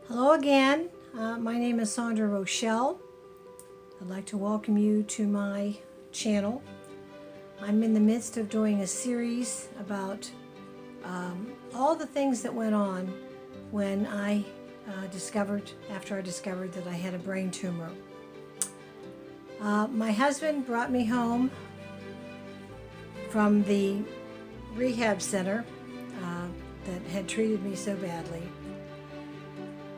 Hello again. My name is Sandra Rochelle. I'd like to welcome you to my channel. I'm in the midst of doing a series about all the things that went on when after I discovered that I had a brain tumor. My husband brought me home from the rehab center that had treated me so badly.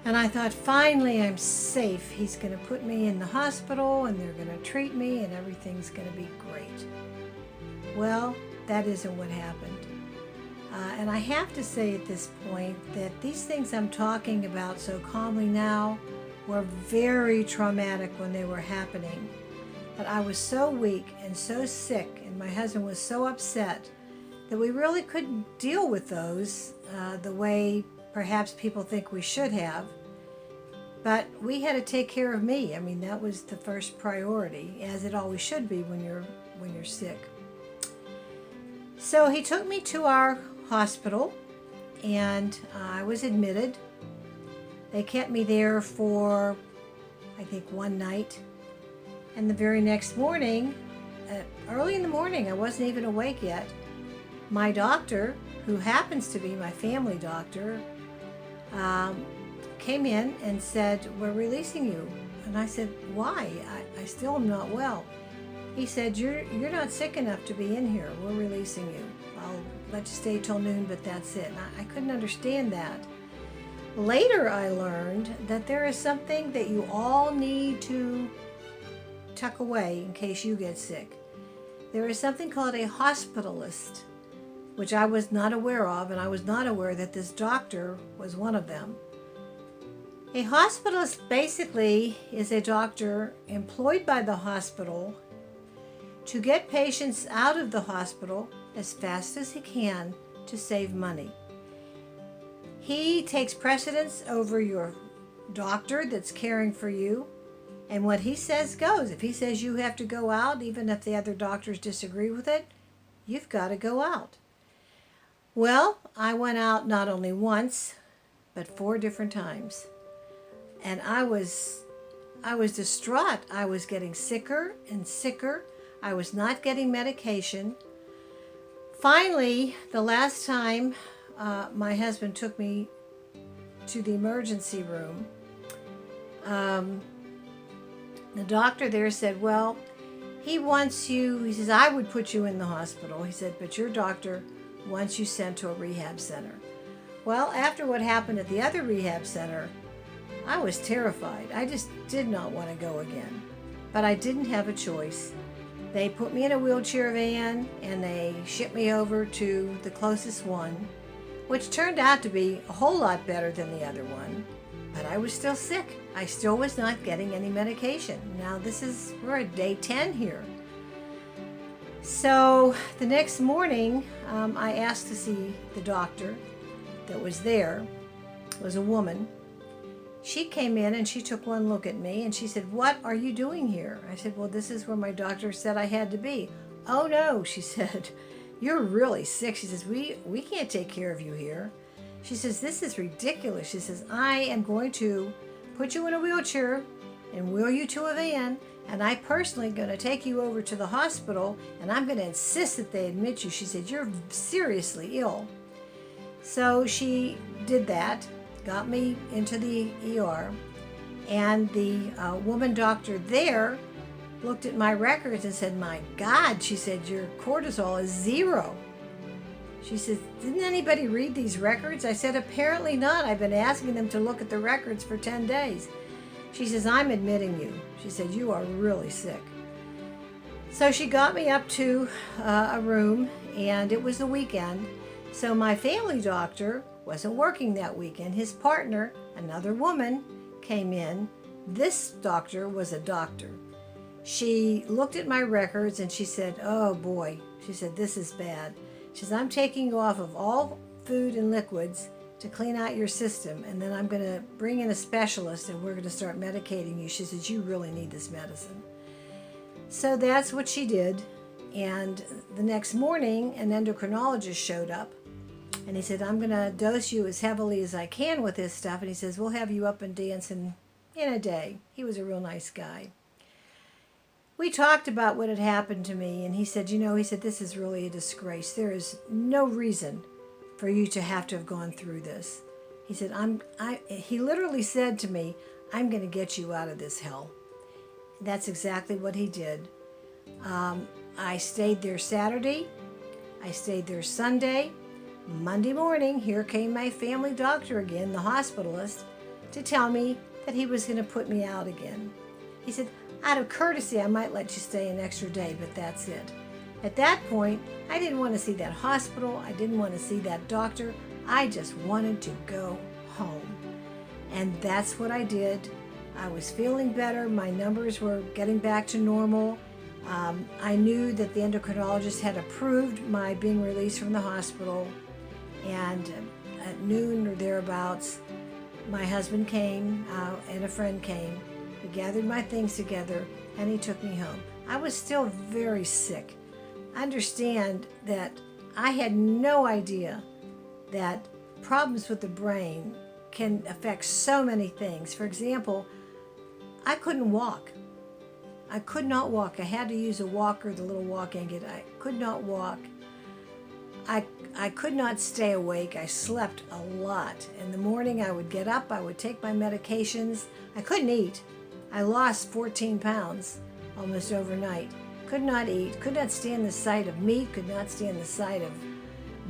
And I thought, finally I'm safe. He's going to put me in the hospital and they're going to treat me and everything's going to be great. Well, that isn't what happened. And I have to say at this point that these things I'm talking about so calmly now were very traumatic when they were happening. But I was so weak and so sick, and my husband was so upset that we really couldn't deal with those the way perhaps people think we should have. But we had to take care of me. I mean, that was the first priority, as it always should be when you're sick. So he took me to our hospital, and I was admitted. They kept me there for, I think, one night. And the very next morning, early in the morning, I wasn't even awake yet, my doctor, who happens to be my family doctor, came in and said, "We're releasing you." And I said, "Why? I still am not well." He said, you're not sick enough to be in here. We're releasing you. I'll let you stay till noon, but that's it." And I couldn't understand that. Later I learned that there is something that you all need to tuck away in case you get sick. There is something called a hospitalist, which I was not aware of, and I was not aware that this doctor was one of them. A hospitalist basically is a doctor employed by the hospital to get patients out of the hospital as fast as he can to save money. He takes precedence over your doctor that's caring for you, and what he says goes. If he says you have to go out, even if the other doctors disagree with it, you've got to go out. Well, I went out not only once, but 4 different times. And I was distraught. I was getting sicker and sicker. I was not getting medication. Finally, the last time my husband took me to the emergency room, the doctor there said, "Well, he wants you," he says, "I would put you in the hospital." He said, "But your doctor wants you sent to a rehab center." Well, after what happened at the other rehab center, I was terrified. I just did not want to go again. But I didn't have a choice. They put me in a wheelchair van and they shipped me over to the closest one, which turned out to be a whole lot better than the other one. But I was still sick. I still was not getting any medication. Now we're at day 10 here. So the next morning, I asked to see the doctor that was there. It was a woman. She came in and she took one look at me and she said, "What are you doing here?" I said, "Well, this is where my doctor said I had to be." "Oh no," she said, "you're really sick." She says, we can't take care of you here." She says, "This is ridiculous." She says, "I am going to put you in a wheelchair and wheel you to a van, and I personally going to take you over to the hospital, and I'm going to insist that they admit you." She said, "You're seriously ill." So she did that, got me into the ER, and the woman doctor there looked at my records and said, "My God," she said, "your cortisol is 0. She said, "Didn't anybody read these records?" I said, "Apparently not. I've been asking them to look at the records for 10 days. She says, "I'm admitting you." She said, "You are really sick." So she got me up to a room, and it was the weekend. So my family doctor wasn't working that weekend. His partner, another woman, came in. This doctor was a doctor. She looked at my records and she said, "Oh boy," she said, "this is bad." She says, "I'm taking you off of all food and liquids to clean out your system, and then I'm going to bring in a specialist and we're going to start medicating you." She says, "You really need this medicine." So that's what she did. And the next morning, an endocrinologist showed up, And he said, I'm going to dose you as heavily as I can with this stuff. And he says, we'll have you up and dancing in a day. He was a real nice guy. We talked about what had happened to me, and he said, this is really a disgrace. There is no reason for you to have gone through this. He said, he literally said to me, I'm going to get you out of this hell. That's exactly what he did. I stayed there Saturday. I stayed there Sunday. Monday morning, here came my family doctor again, the hospitalist, to tell me that he was going to put me out again. He said, out of courtesy, I might let you stay an extra day, but that's it. At that point, I didn't want to see that hospital. I didn't want to see that doctor. I just wanted to go home. And that's what I did. I was feeling better. My numbers were getting back to normal. I knew that the endocrinologist had approved my being released from the hospital. And at noon or thereabouts, my husband came and a friend came. He gathered my things together and he took me home. I was still very sick. Understand that I had no idea that problems with the brain can affect so many things. For example, I couldn't walk. I could not walk. I had to use a walker, the little walking kit. I could not walk. I could not stay awake. I slept a lot. In the morning, I would get up. I would take my medications. I couldn't eat. I lost 14 pounds almost overnight. Could not eat. Could not stand the sight of meat. Could not stand the sight of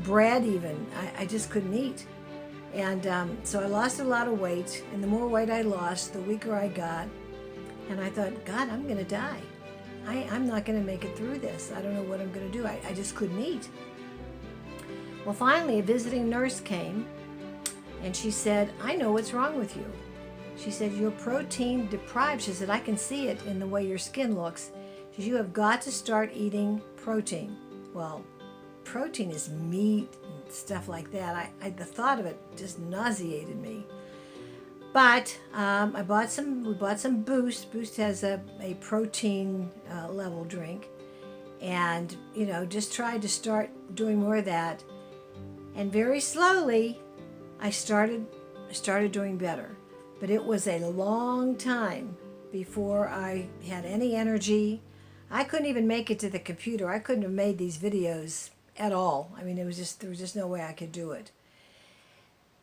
bread even. I just couldn't eat. And so I lost a lot of weight. And the more weight I lost, the weaker I got. And I thought, God, I'm going to die. I'm not going to make it through this. I don't know what I'm going to do. I just couldn't eat. Well, finally, a visiting nurse came, and she said, I know what's wrong with you. She said, you're protein deprived. She said, I can see it in the way your skin looks. She said, you have got to start eating protein. Well, protein is meat and stuff like that. The thought of it just nauseated me. But we bought some Boost. Boost has a protein level drink. And, just tried to start doing more of that. And very slowly, I started doing better. But it was a long time before I had any energy. I couldn't even make it to the computer. I couldn't have made these videos at all. I mean, there was just no way I could do it.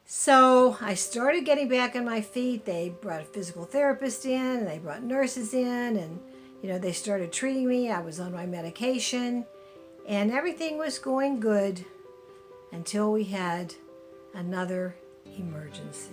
So I started getting back on my feet. They brought a physical therapist in, and they brought nurses in, and they started treating me. I was on my medication, and everything was going good until we had another emergency.